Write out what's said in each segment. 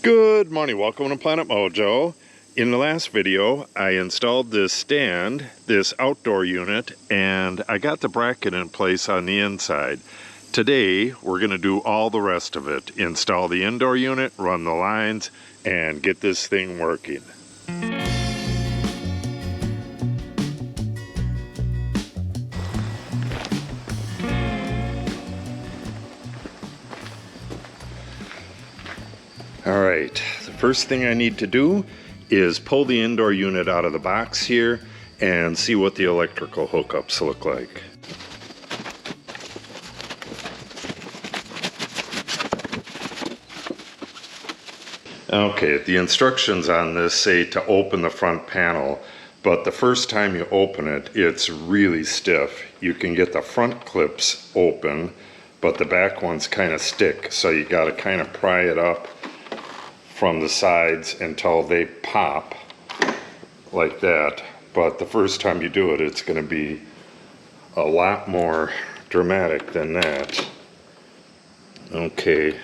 Good morning, welcome to Planet Mojo. In the last video, I installed this stand, this outdoor unit, and I got the bracket in place on the inside. Today, we're going to do all the rest of it. Install the indoor unit, run the lines, and get this thing working. Alright, the first thing I need to do is pull the indoor unit out of the box here and see what the electrical hookups look like. Okay, the instructions on this say to open the front panel, but the first time you open it, it's really stiff. You can get the front clips open, but the back ones kind of stick, so you got to kind of pry it up from the sides until they pop like that. But the first time you do it, it's going to be a lot more dramatic than that. Okay,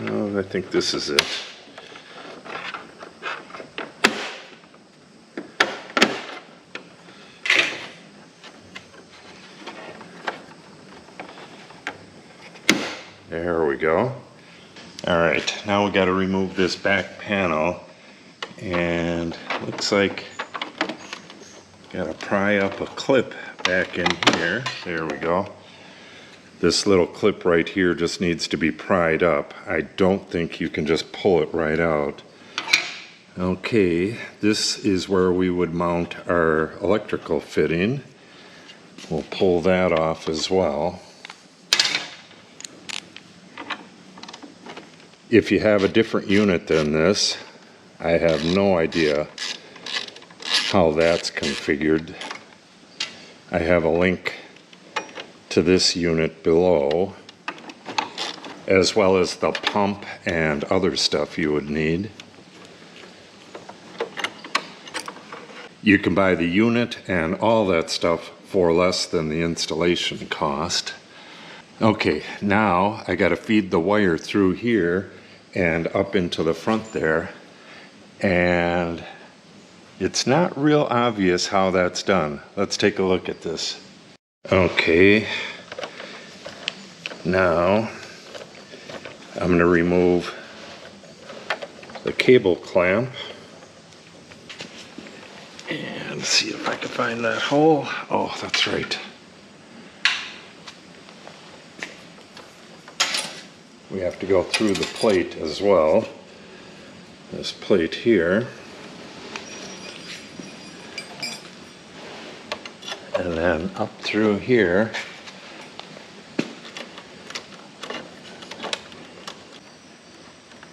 well, I think this is it. There we go. Alright, now we got to remove this back panel, and looks like got to pry up a clip back in here. There we go. This little clip right here just needs to be pried up. I don't think you can just pull it right out. Okay, this is where we would mount our electrical fitting. We'll pull that off as well. If you have a different unit than this, I have no idea how that's configured. I have a link to this unit below, as well as the pump and other stuff you would need. You can buy the unit and all that stuff for less than the installation cost. Okay, now I got to feed the wire through here and up into the front there, and it's not real obvious how that's done. Let's take a look at this. Okay, now I'm going to remove the cable clamp and see if I can find that hole. Oh, that's right. We have to go through the plate as well. This plate here. And then up through here.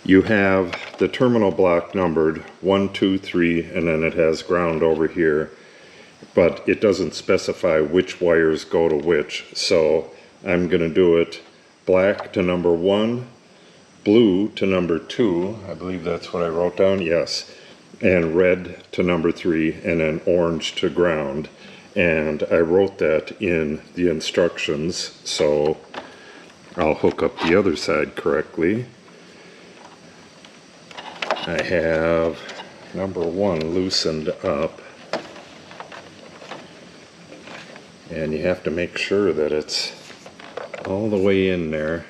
You have the terminal block numbered 1, 2, 3, and then it has ground over here. But it doesn't specify which wires go to which. So I'm going to do it black to number 1, blue to number 2, I believe that's what I wrote down, yes, and red to number 3, and then orange to ground. And I wrote that in the instructions, so I'll hook up the other side correctly. I have number 1 loosened up, and you have to make sure that it's all the way in there.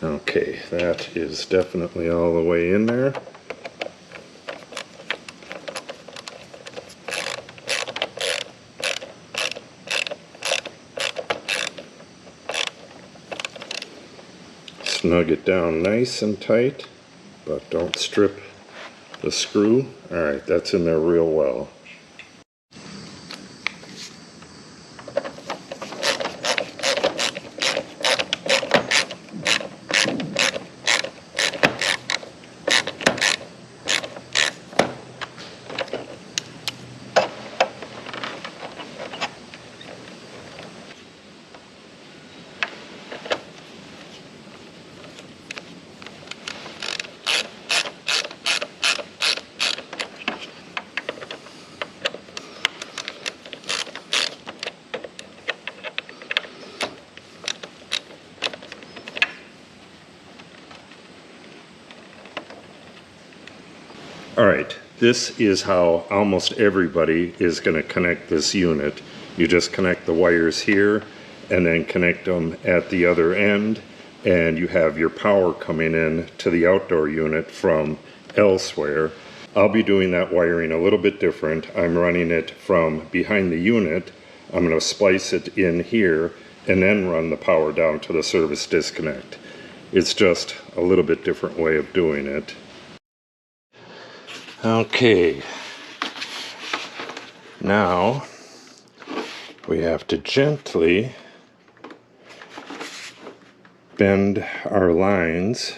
Okay, that is definitely all the way in there. Snug it down nice and tight, but don't strip the screw. Alright, that's in there real well. Alright, this is how almost everybody is going to connect this unit. You just connect the wires here and then connect them at the other end, and you have your power coming in to the outdoor unit from elsewhere. I'll be doing that wiring a little bit different. I'm running it from behind the unit. I'm going to splice it in here and then run the power down to the service disconnect. It's just a little bit different way of doing it. Okay, now we have to gently bend our lines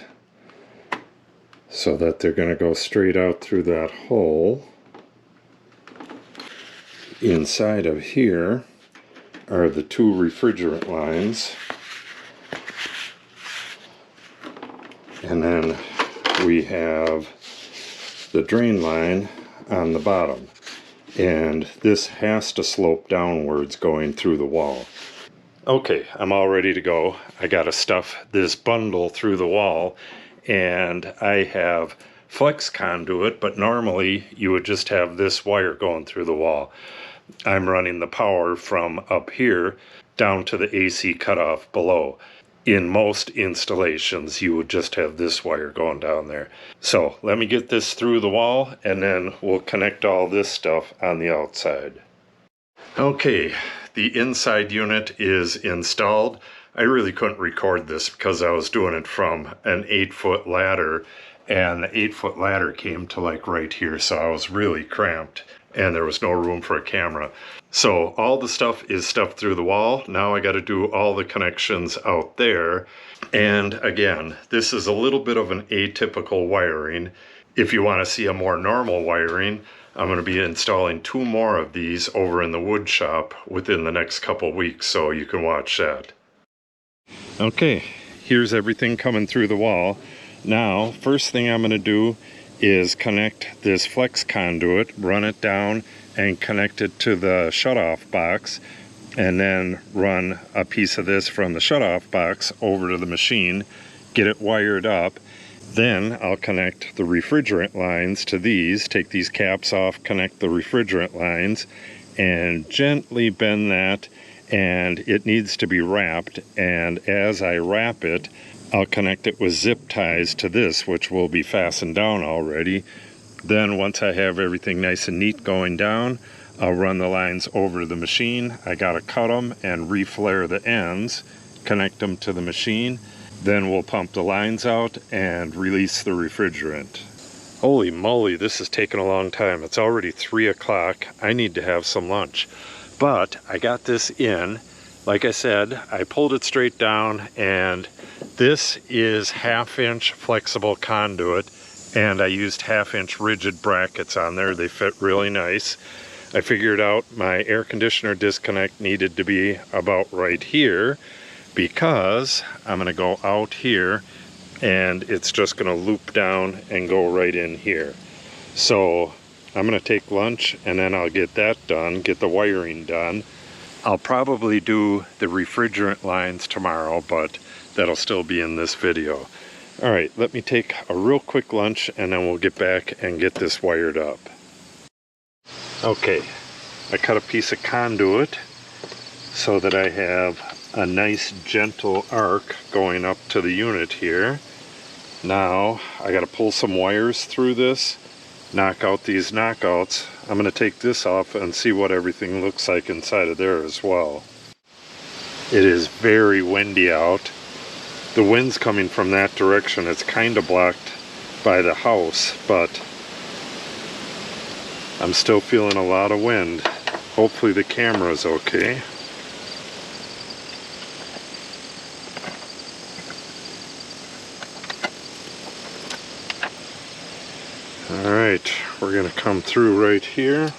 so that they're going to go straight out through that hole. Inside of here are the two refrigerant lines, and then we have the drain line on the bottom, and this has to slope downwards going through the wall. Okay, I'm all ready to go. I gotta stuff this bundle through the wall, and I have flex conduit, but normally you would just have this wire going through the wall. I'm running the power from up here down to the AC cutoff below. In most installations, you would just have this wire going down there. So let me get this through the wall, and then we'll connect all this stuff on the outside. Okay, the inside unit is installed. I really couldn't record this because I was doing it from an 8-foot ladder, and the 8-foot ladder came to like right here, so I was really cramped and there was no room for a camera. So all the stuff is stuffed through the wall. Now I got to do all the connections out there. And again, this is a little bit of an atypical wiring. If you want to see a more normal wiring, I'm going to be installing 2 more of these over in the wood shop within the next couple weeks, so you can watch that. Okay, here's everything coming through the wall. Now, first thing I'm going to do is connect this flex conduit, run it down, and connect it to the shutoff box, and then run a piece of this from the shutoff box over to the machine, get it wired up. Then I'll connect the refrigerant lines to these, take these caps off, connect the refrigerant lines, and gently bend that, and it needs to be wrapped. And as I wrap it, I'll connect it with zip ties to this, which will be fastened down already. Then once I have everything nice and neat going down, I'll run the lines over to the machine. I gotta cut them and reflare the ends, connect them to the machine. Then we'll pump the lines out and release the refrigerant. Holy moly, this is taking a long time. It's already 3 o'clock. I need to have some lunch. But I got this in. Like I said, I pulled it straight down, and this is 1/2-inch flexible conduit, and I used 1/2-inch rigid brackets on there. They fit really nice. I figured out my air conditioner disconnect needed to be about right here, because I'm going to go out here and it's just going to loop down and go right in here. So I'm going to take lunch and then I'll get that done, get the wiring done. I'll probably do the refrigerant lines tomorrow, but that'll still be in this video. Alright, let me take a real quick lunch and then we'll get back and get this wired up. Okay, I cut a piece of conduit so that I have a nice gentle arc going up to the unit here. Now I got to pull some wires through this, knock out these knockouts. I'm going to take this off and see what everything looks like inside of there as well. It is very windy out. The wind's coming from that direction. It's kind of blocked by the house, but I'm still feeling a lot of wind. Hopefully the camera's okay. Alright, we're going to come through right here.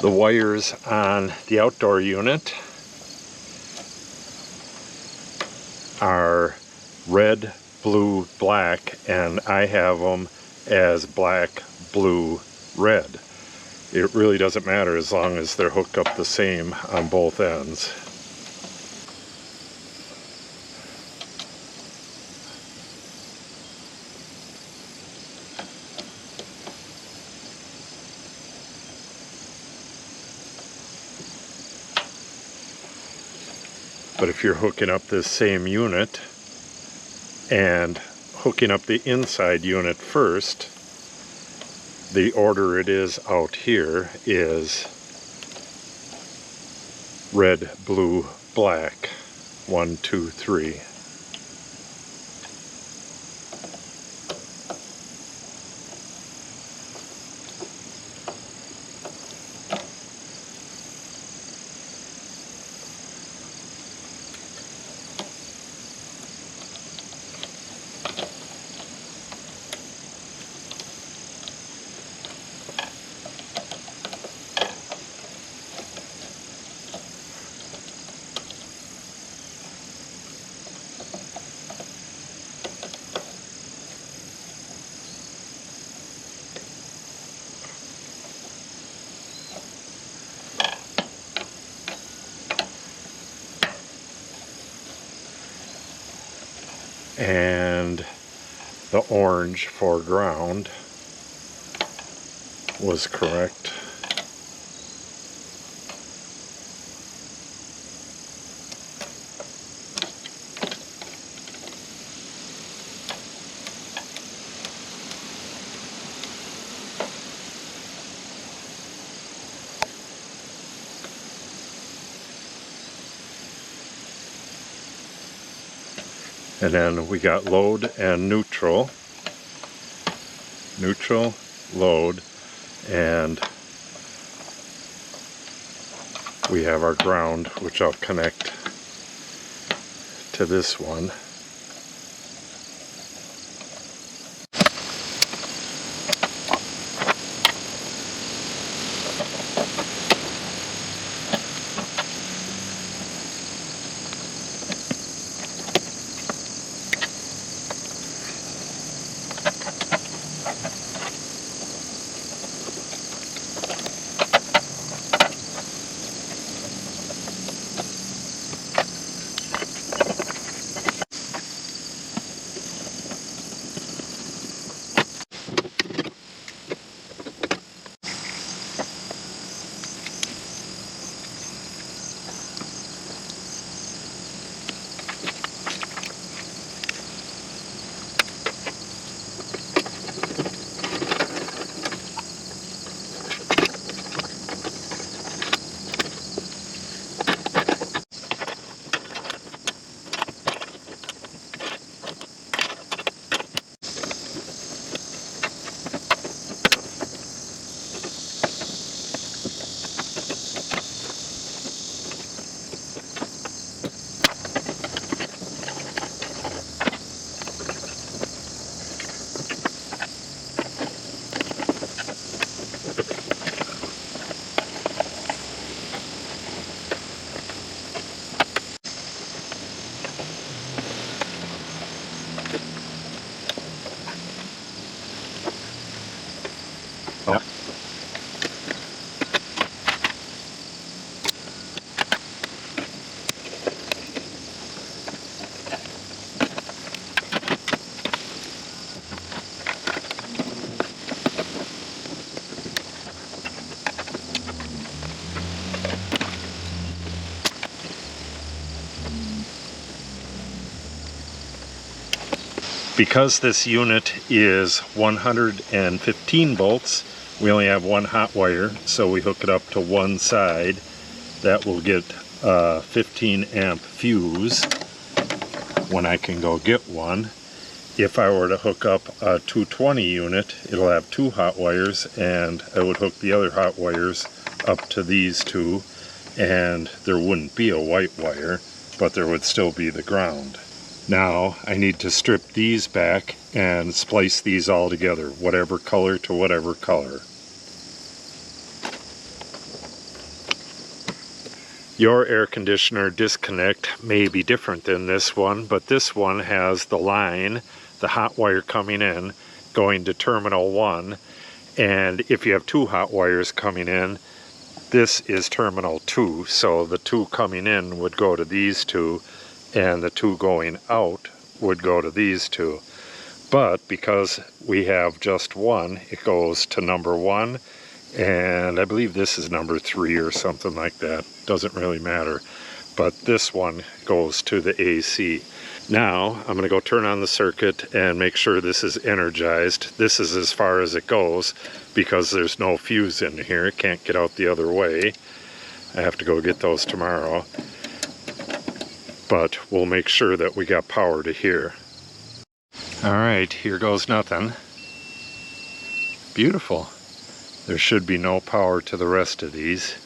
The wires on the outdoor unit are red, blue, black, and I have them as black, blue, red. It really doesn't matter as long as they're hooked up the same on both ends. But if you're hooking up this same unit and hooking up the inside unit first, the order it is out here is red, blue, black. 1, 2, 3. And the orange for ground was correct. And then we got load and neutral. Neutral, load, and we have our ground, which I'll connect to this one. Because this unit is 115 volts, we only have one hot wire, so we hook it up to one side. That will get a 15 amp fuse when I can go get one. If I were to hook up a 220 unit, it'll have two hot wires, and I would hook the other hot wires up to these two, and there wouldn't be a white wire, but there would still be the ground. Now I need to strip these back and splice these all together, whatever color to whatever color. Your air conditioner disconnect may be different than this one, but this one has the line, the hot wire coming in, going to terminal 1. And if you have 2 hot wires coming in, this is terminal 2. So the 2 coming in would go to these 2, and the 2 going out would go to these 2. But because we have just one, it goes to number 1, and I believe this is number 3 or something like that. Doesn't really matter. But this one goes to the AC. Now I'm going to go turn on the circuit and make sure this is energized. This is as far as it goes because there's no fuse in here. It can't get out the other way. I have to go get those tomorrow. But we'll make sure that we got power to here. Alright, here goes nothing. Beautiful. There should be no power to the rest of these.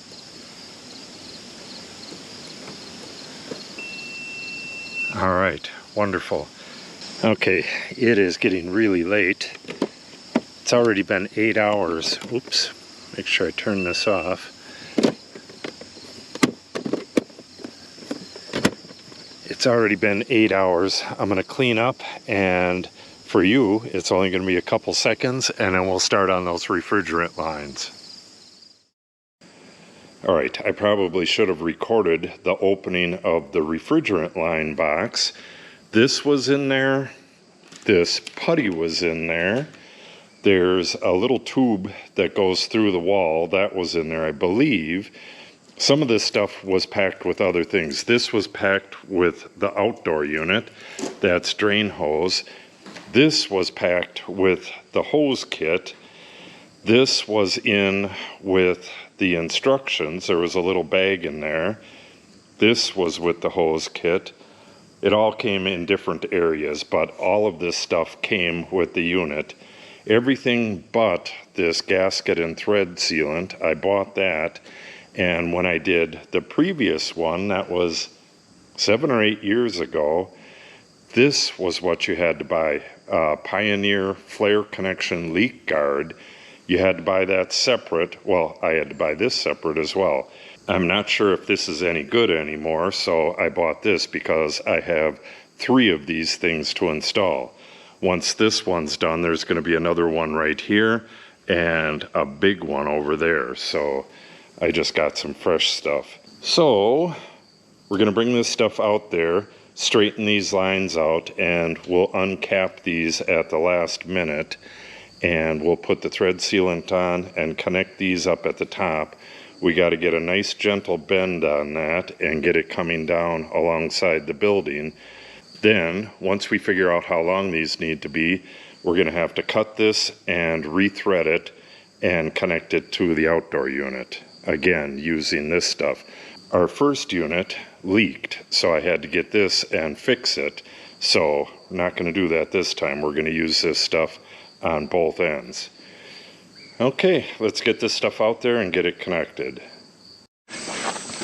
Alright, wonderful. Okay, it is getting really late. It's already been 8 hours. Oops, make sure I turn this off. It's already been 8 hours. I'm going to clean up, and for you, it's only going to be a couple seconds, and then we'll start on those refrigerant lines. Alright, I probably should have recorded the opening of the refrigerant line box. This was in there. This putty was in there. There's a little tube that goes through the wall. That was in there, I believe. Some of this stuff was packed with other things. This was packed with the outdoor unit. That's drain hose. This was packed with the hose kit. This was in with the instructions. There was a little bag in there. This was with the hose kit. It all came in different areas, but all of this stuff came with the unit. Everything but this gasket and thread sealant, I bought that. And when I did the previous one, that was 7 or 8 years ago, this was what you had to buy. Pioneer flare connection leak guard. You had to buy that separate. Well, I had to buy this separate as well. I'm not sure if this is any good anymore, so I bought this because I have 3 of these things to install. Once this one's done, there's going to be another one right here and a big one over there. So I just got some fresh stuff. So we're going to bring this stuff out there, straighten these lines out, and we'll uncap these at the last minute. And we'll put the thread sealant on and connect these up at the top. We got to get a nice gentle bend on that and get it coming down alongside the building. Then, once we figure out how long these need to be, we're going to have to cut this and rethread it and connect it to the outdoor unit. Again, using this stuff. Our first unit leaked, so I had to get this and fix it. So, we're not going to do that this time. We're going to use this stuff on both ends. Okay, let's get this stuff out there and get it connected.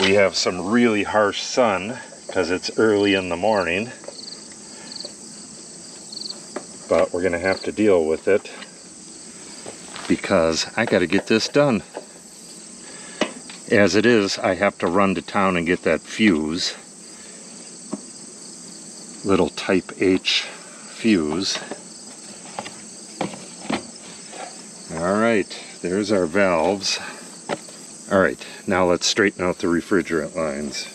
We have some really harsh sun because it's early in the morning, but we're going to have to deal with it because I got to get this done. As it is, I have to run to town and get that fuse, little type H fuse. Alright, there's our valves. Alright, now let's straighten out the refrigerant lines.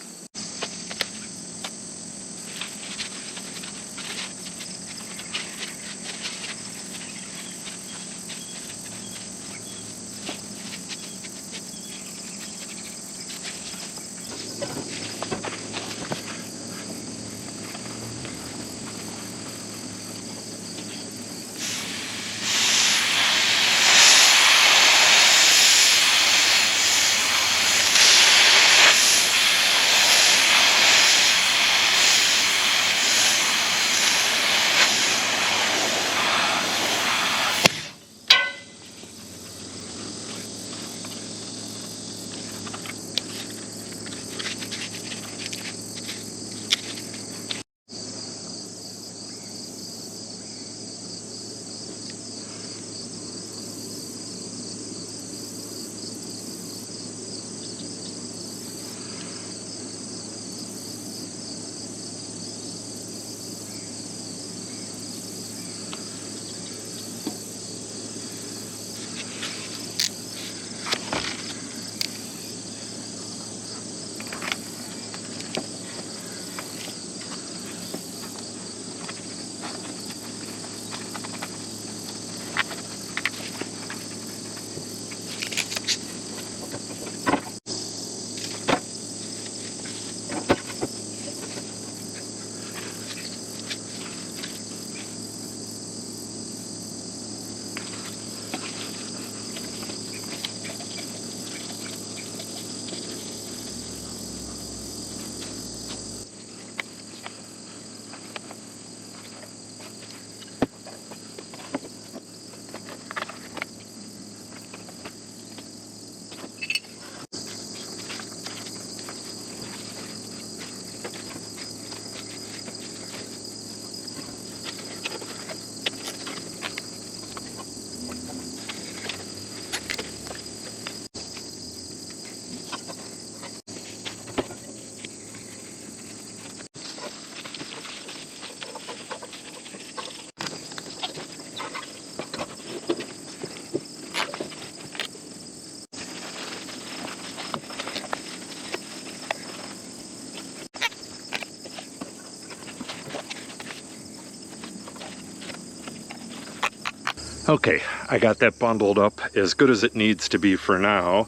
Okay, I got that bundled up as good as it needs to be for now.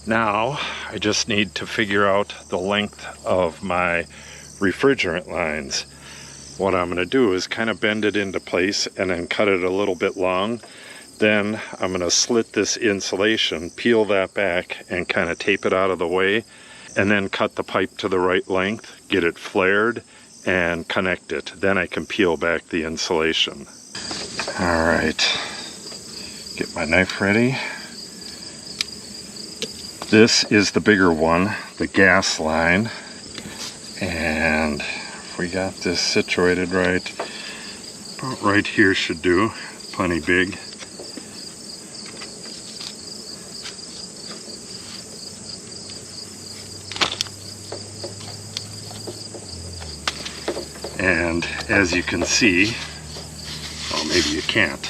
Now, I just need to figure out the length of my refrigerant lines. What I'm going to do is kind of bend it into place and then cut it a little bit long. Then I'm going to slit this insulation, peel that back, and kind of tape it out of the way, and then cut the pipe to the right length, get it flared, and connect it. Then I can peel back the insulation. All right, get my knife ready. This is the bigger one, the gas line, and if we got this situated right, about right here should do, plenty big. And as you can see, well, maybe you can't,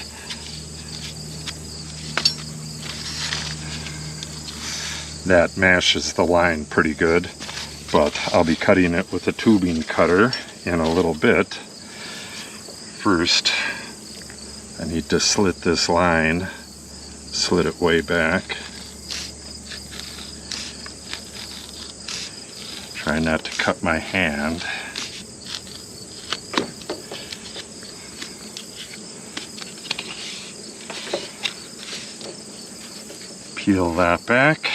that mashes the line pretty good, but I'll be cutting it with a tubing cutter in a little bit. First, I need to slit this line, slit it way back. Try not to cut my hand. Peel that back.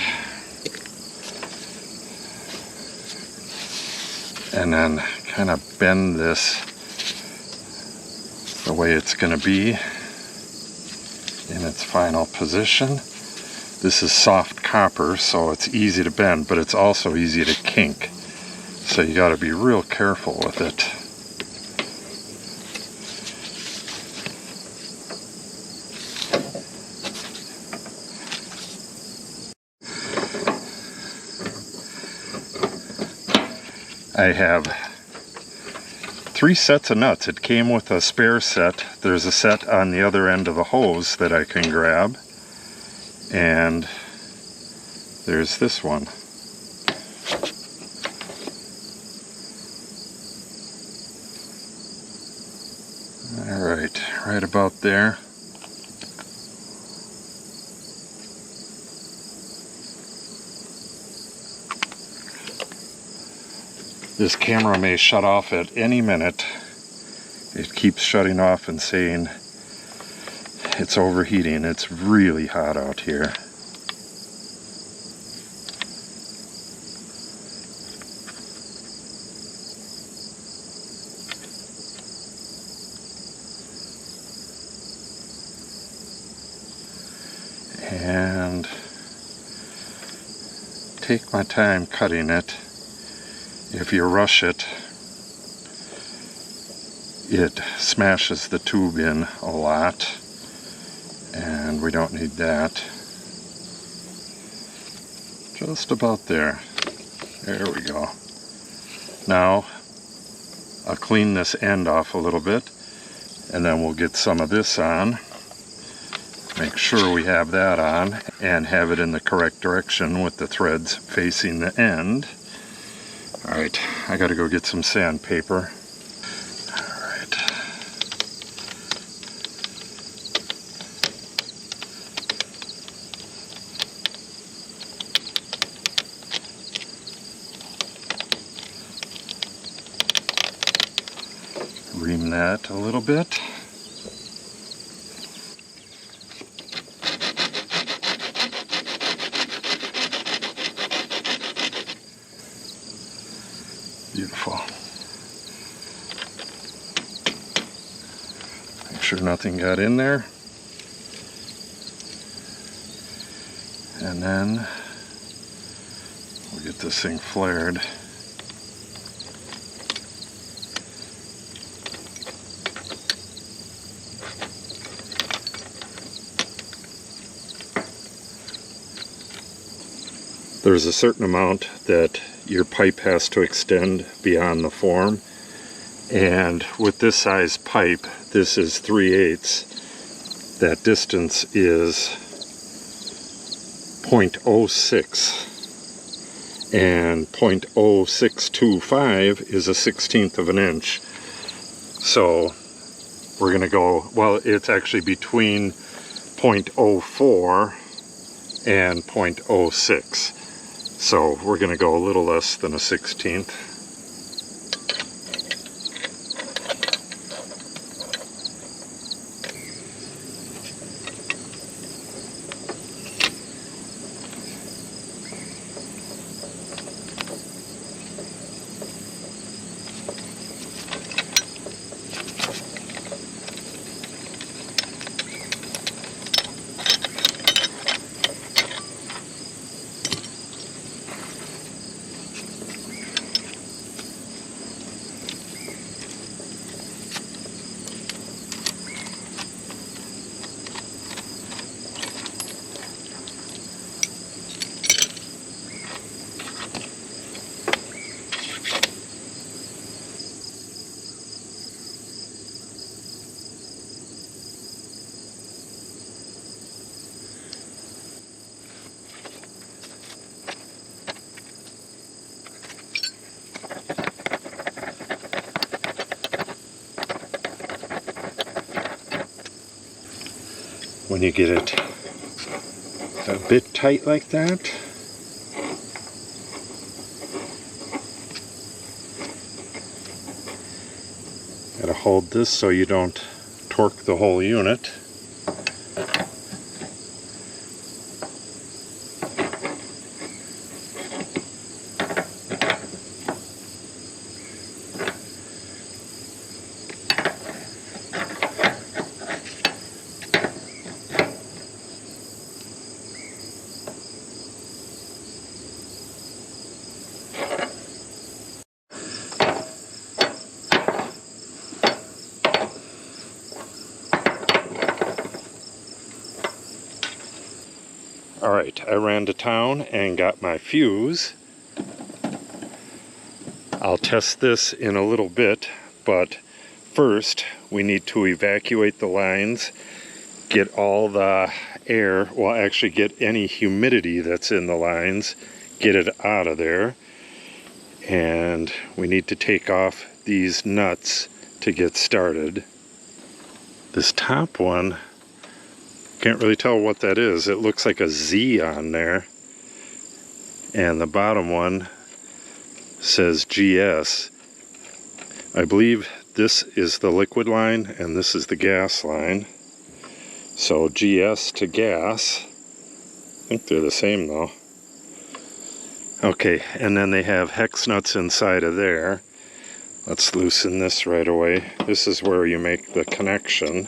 And then kind of bend this the way it's going to be in its final position. This is soft copper, so it's easy to bend, but it's also easy to kink. So you got to be real careful with it. I have 3 sets of nuts. It came with a spare set. There's a set on the other end of the hose that I can grab. And there's this one. Alright, right about there. This camera may shut off at any minute. It keeps shutting off and saying it's overheating. It's really hot out here. And take my time cutting it. If you rush it, it smashes the tube in a lot, and we don't need that. Just about there. There we go. Now, I'll clean this end off a little bit, and then we'll get some of this on. Make sure we have that on, and have it in the correct direction with the threads facing the end. Alright, I gotta go get some sandpaper. Alright. Ream that a little bit. Beautiful. Make sure nothing got in there. And then we'll get this thing flared. There's a certain amount that your pipe has to extend beyond the form, and with this size pipe, this is 3/8. That distance is 0.06, and 0.0625 is a 1/16 of an inch. So we're going to go, well, it's actually between 0.04 and 0.06. So we're going to go a little less than a 16th. When you get it a bit tight like that, gotta hold this so you don't torque the whole unit. Alright, I ran to town and got my fuse. I'll test this in a little bit, but first we need to evacuate the lines, get all the air, well actually get any humidity that's in the lines, get it out of there, and we need to take off these nuts to get started. This top one, can't really tell what that is. It looks like a Z on there. And the bottom one says GS. I believe this is the liquid line and this is the gas line. So GS to gas. I think they're the same though. Okay, and then they have hex nuts inside of there. Let's loosen this right away. This is where you make the connection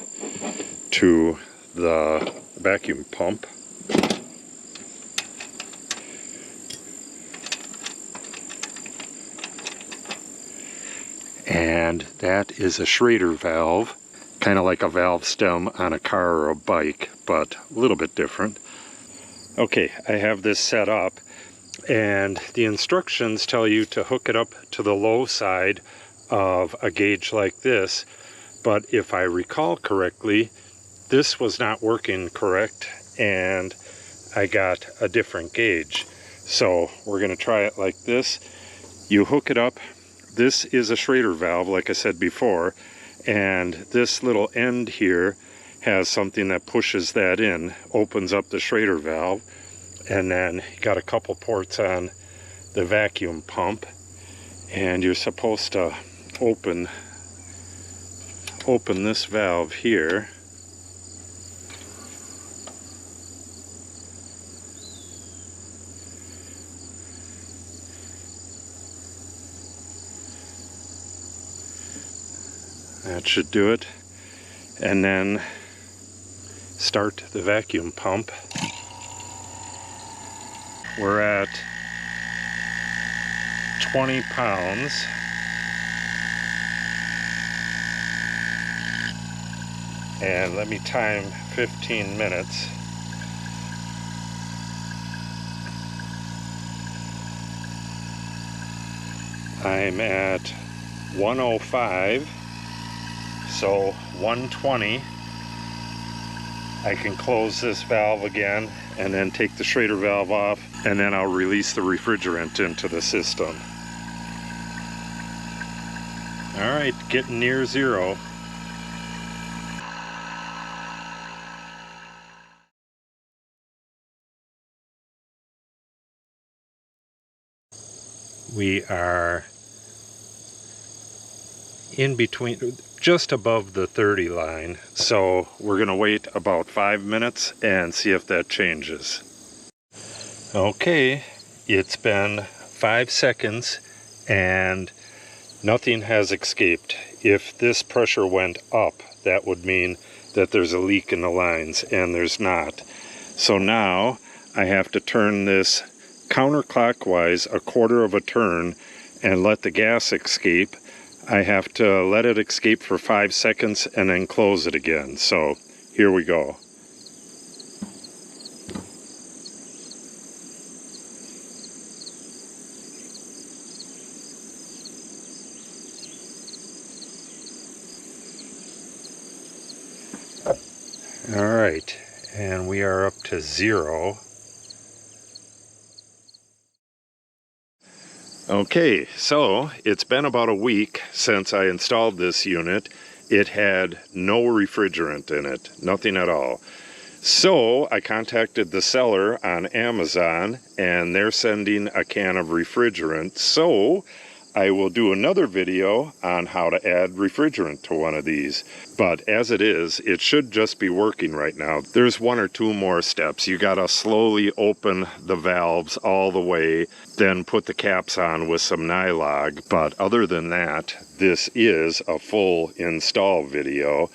to the vacuum pump. And that is a Schrader valve, kind of like a valve stem on a car or a bike, but a little bit different. Okay, I have this set up, and the instructions tell you to hook it up to the low side of a gauge like this, but if I recall correctly, this was not working correct and I got a different gauge. So we're going to try it like this. You hook it up. This is a Schrader valve, like I said before, and this little end here has something that pushes that in, opens up the Schrader valve, and then you got a couple ports on the vacuum pump, and you're supposed to open this valve here. That should do it. And then start the vacuum pump. We're at 20 pounds. And let me time 15 minutes. I'm at 105. So 120, I can close this valve again and then take the Schrader valve off, and then I'll release the refrigerant into the system. Alright, getting near zero. We are in between, just above the 30 line. So we're gonna wait about 5 minutes and see if that changes. Okay, it's been 5 seconds and nothing has escaped. If this pressure went up, that would mean that there's a leak in the lines, and there's not. So now I have to turn this counterclockwise a quarter of a turn and let the gas escape. I have to let it escape for 5 seconds and then close it again. So here we go. All right, and we are up to 0. Okay, so it's been about a week since I installed this unit. It had no refrigerant in it, nothing at all. So I contacted the seller on Amazon, and they're sending a can of refrigerant. So I will do another video on how to add refrigerant to one of these. But as it is, it should just be working right now. There's 1 or 2 more steps. You gotta slowly open the valves all the way, then put the caps on with some nylon. But other than that, this is a full install video.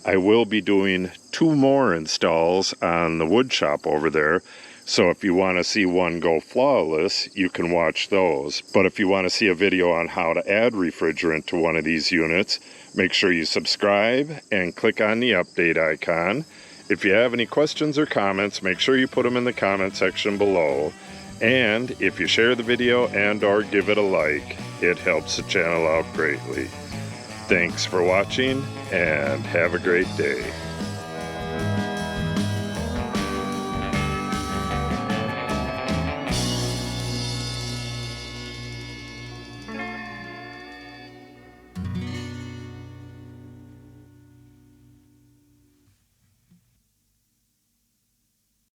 I will be doing 2 more installs on the wood shop over there. So if you want to see one go flawless, you can watch those. But if you want to see a video on how to add refrigerant to one of these units, make sure you subscribe and click on the update icon. If you have any questions or comments, make sure you put them in the comment section below. And if you share the video and or give it a like, it helps the channel out greatly. Thanks for watching and have a great day.